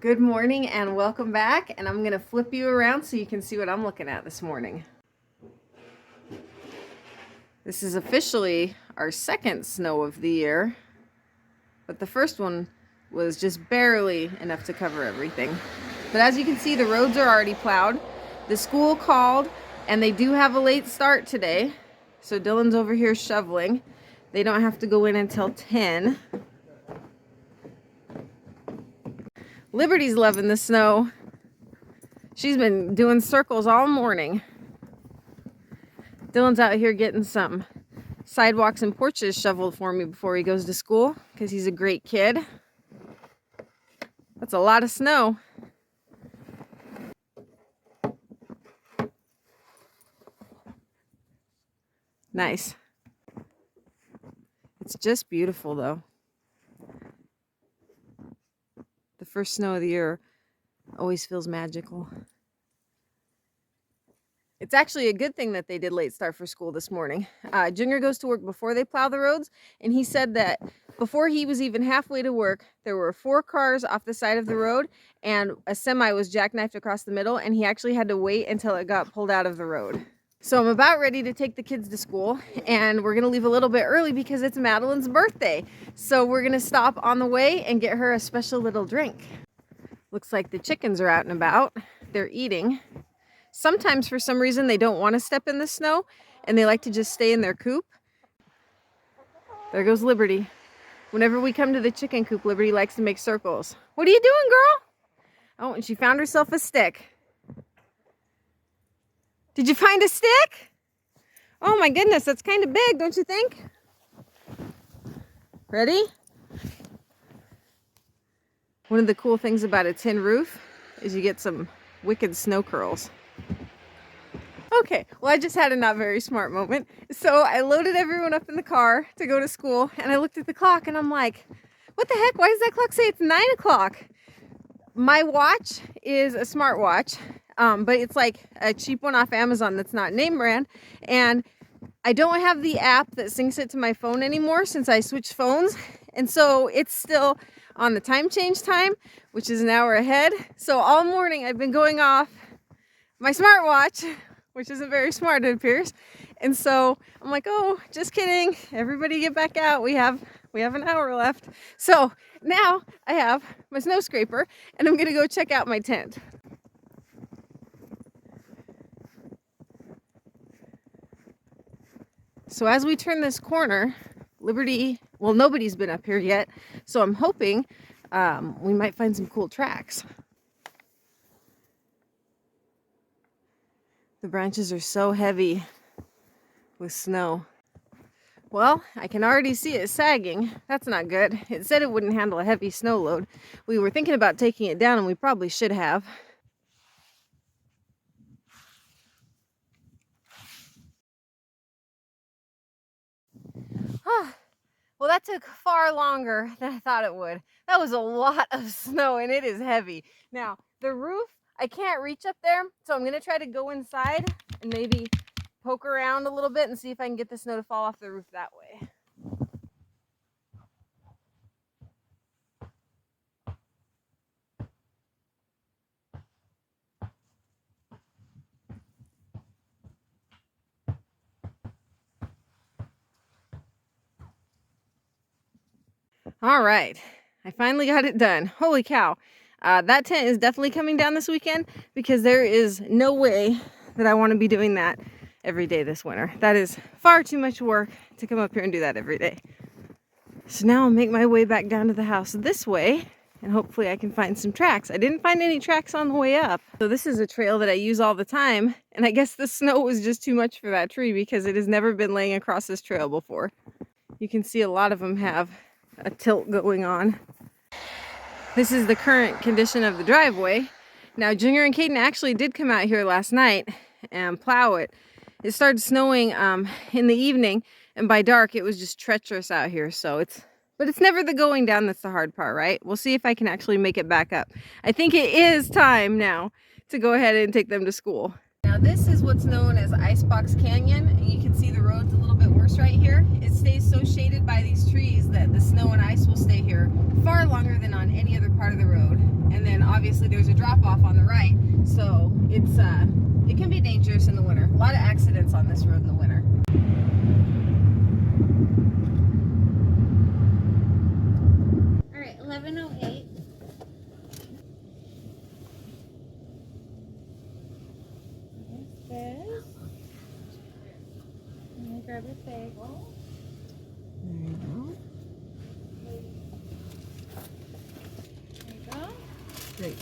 Good morning and welcome back, and I'm going to flip you around so you can see what I'm looking at this morning. This is officially our second snow of the year, but the first one was just barely enough to cover everything. But as you can see, the roads are already plowed. The school called and they do have a late start today, so Dylan's over here shoveling. They don't have to go in until 10. Liberty's loving the snow. She's been doing circles all morning. Dylan's out here getting some sidewalks and porches shoveled for me before he goes to school because he's a great kid. That's a lot of snow. Nice. It's just beautiful though. The first snow of the year always feels magical. It's actually a good thing that they did late start for school this morning. Junior goes to work before they plow the roads, and he said that before he was even halfway to work, there were 4 cars off the side of the road, and a semi was jackknifed across the middle, and he actually had to wait until it got pulled out of the road. So I'm about ready to take the kids to school, and we're gonna leave a little bit early because it's Madeline's birthday. So we're gonna stop on the way and get her a special little drink. Looks like the chickens are out and about. They're eating. Sometimes for some reason they don't want to step in the snow and they like to just stay in their coop. There goes Liberty. Whenever we come to the chicken coop, Liberty likes to make circles. What are you doing, girl? Oh, and she found herself a stick. Did you find a stick? Oh my goodness, that's kind of big, don't you think? Ready? One of the cool things about a tin roof is you get some wicked snow curls. Okay, well, I just had a not very smart moment. So I loaded everyone up in the car to go to school, and I looked at the clock and I'm like, what the heck? Why does that clock say it's 9 o'clock? My watch is a smartwatch, but it's like a cheap one off Amazon that's not name brand. And I don't have the app that syncs it to my phone anymore since I switched phones. And so it's still on the time change time, which is an hour ahead. So all morning I've been going off my smartwatch, which isn't very smart, it appears. And so I'm like, oh, just kidding. Everybody get back out. We have an hour left. So now I have my snow scraper and I'm gonna go check out my tent. So as we turn this corner, Liberty, well, nobody's been up here yet. So I'm hoping we might find some cool tracks. The branches are so heavy with snow. Well, I can already see it sagging. That's not good. It said it wouldn't handle a heavy snow load. We were thinking about taking it down, and we probably should have. Well, that took far longer than I thought it would. That was a lot of snow, and it is heavy. Now, the roof, I can't reach up there, so I'm going to try to go inside and maybe poke around a little bit and see if I can get the snow to fall off the roof that way. All right, I finally got it done. Holy cow. That tent is definitely coming down this weekend because there is no way that I want to be doing that every day this winter. That is far too much work to come up here and do that every day. So now I'll make my way back down to the house this way and hopefully I can find some tracks. I didn't find any tracks on the way up. So this is a trail that I use all the time, and I guess the snow was just too much for that tree because it has never been laying across this trail before. You can see a lot of them have a tilt going on. This is the current condition of the driveway. Now Junior and Caden actually did come out here last night and plow it. It started snowing in the evening, and by dark it was just treacherous out here. So it's never the going down that's the hard part, right? We'll see if I can actually make it back up. I think it is time now to go ahead and take them to school. Now this is what's known as Icebox Canyon, and you can see the road's a little bit worse worse right here. It stays so shaded by these trees that the snow and ice will stay here far longer than on any other part of the road. And then obviously there's a drop off on the right, so it's it can be dangerous in the winter. A lot of accidents on this road in the winter. All right, 11:08. This. I'm gonna grab a bagel. There you go. There you go. Great.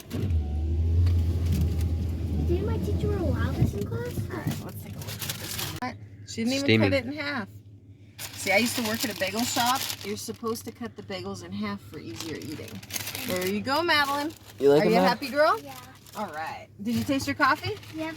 Did my teacher allow this in class? All right, let's take a look at this one. She didn't even Steamy. cut it in half. See, I used to work at a bagel shop. You're supposed to cut the bagels in half for easier eating. There you go, Madeline. You like Are you a them, happy girl? Yeah. All right. Did you taste your coffee? Yep.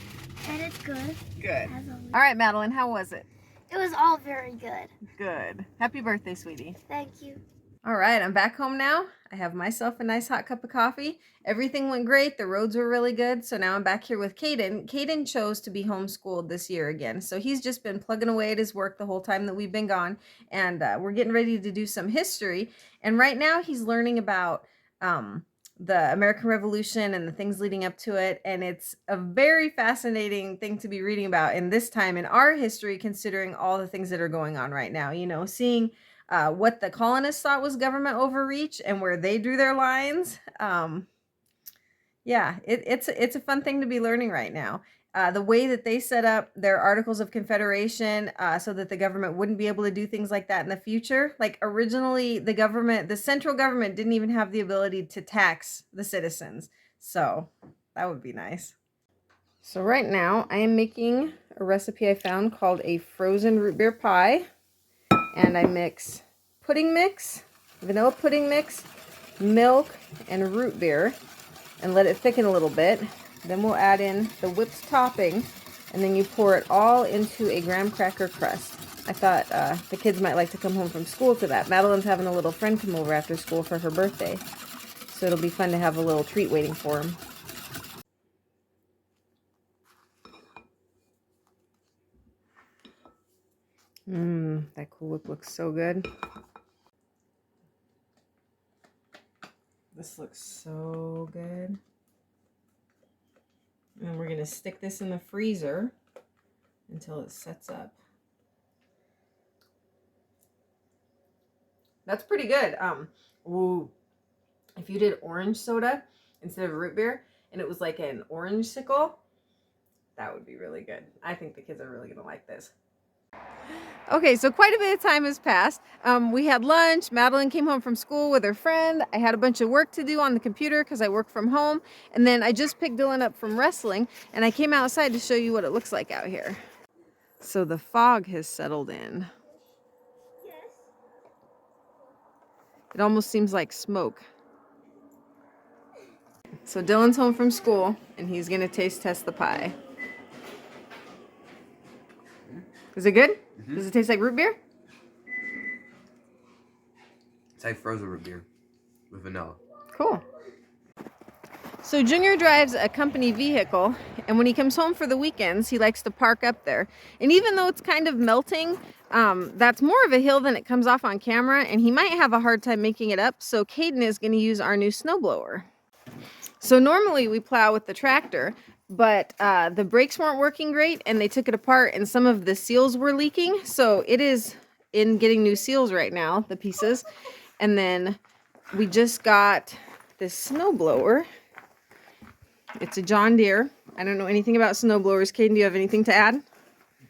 And it's good. Good. As always. All right, Madeline, how was it? It was all very good. Good. Happy birthday, sweetie. Thank you. All right, I'm back home now. I have myself a nice hot cup of coffee. Everything went great. The roads were really good. So now I'm back here with Caden. Caden chose to be homeschooled this year again. So he's just been plugging away at his work the whole time that we've been gone. And we're getting ready to do some history. And right now he's learning about the American Revolution and the things leading up to it. And it's a very fascinating thing to be reading about in this time in our history, considering all the things that are going on right now. You know, seeing what the colonists thought was government overreach and where they drew their lines. Yeah, it's a fun thing to be learning right now. The way that they set up their Articles of Confederation so that the government wouldn't be able to do things like that in the future. Like originally, the central government didn't even have the ability to tax the citizens. So that would be nice. So right now, I am making a recipe I found called a frozen root beer pie. And I mix pudding mix, vanilla pudding mix, milk, and root beer, and let it thicken a little bit. Then we'll add in the whipped topping, and then you pour it all into a graham cracker crust. I thought the kids might like to come home from school to that. Madeline's having a little friend come over after school for her birthday, so it'll be fun to have a little treat waiting for him. That Cool Whip looks so good. This looks so good. And we're gonna stick this in the freezer until it sets up. That's pretty good. Ooh, if you did orange soda instead of root beer and it was like an orange sickle, that would be really good. I think the kids are really gonna like this. Okay, so quite a bit of time has passed. We had lunch. Madeline came home from school with her friend. I had a bunch of work to do on the computer because I work from home. And then I just picked Dylan up from wrestling, and I came outside to show you what it looks like out here. So the fog has settled in. Yes. It almost seems like smoke. So Dylan's home from school, and he's gonna taste test the pie. Is it good? Mm-hmm. Does it taste like root beer? It's like frozen root beer with vanilla. Cool. So Junior drives a company vehicle, and when he comes home for the weekends, he likes to park up there. And even though it's kind of melting, that's more of a hill than it comes off on camera, and he might have a hard time making it up, so Caden is going to use our new snowblower. So normally we plow with the tractor, but the brakes weren't working great, and they took it apart, and some of the seals were leaking, so it is in getting new seals right now, the pieces. And then we just got this snowblower. It's a John Deere. I don't know anything about snowblowers. Caden, do you have anything to add?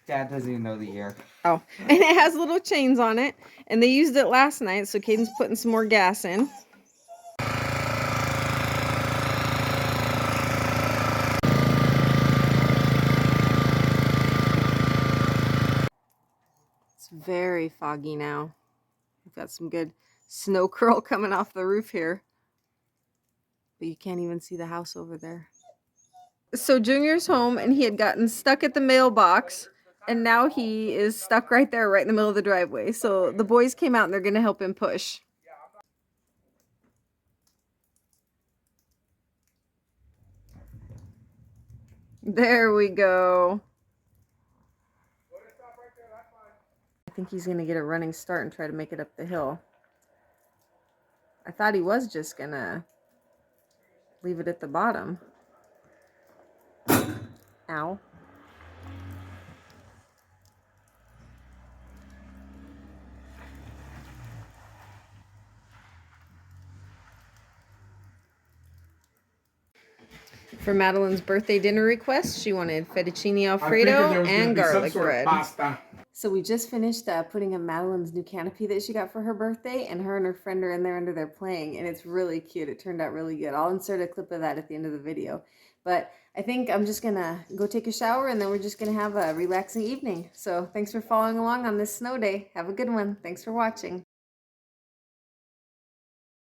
Dad doesn't even know the year. Oh, and it has little chains on it, and they used it last night, so Caden's putting some more gas in. It's very foggy now. We've got some good snow curl coming off the roof here, but you can't even see the house over there. So Junior's home, and he had gotten stuck at the mailbox, and now he is stuck right there, right in the middle of the driveway. So the boys came out, and they're going to help him push. There we go. think he's going to get a running start and try to make it up the hill. I thought he was just going to leave it at the bottom. Ow. For Madeline's birthday dinner request, she wanted fettuccine alfredo and garlic bread. So we just finished putting up Madeline's new canopy that she got for her birthday, and her friend are in there under there playing, and it's really cute. It turned out really good. I'll insert a clip of that at the end of the video. But I think I'm just gonna go take a shower, and then we're just gonna have a relaxing evening. So thanks for following along on this snow day. Have a good one. Thanks for watching.